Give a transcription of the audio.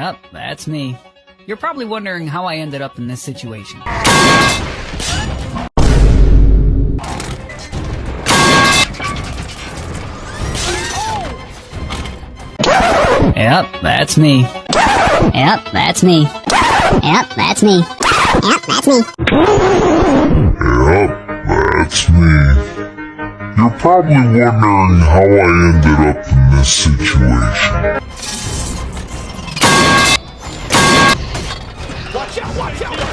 Yep, that's me. You're probably wondering how I ended up in this situation. Yep, that's me. Yep, that's me. Yep, that's me. Yep, that's me. Yep, that's me. You're probably wondering how I ended up in this situation. Watch out, watch out!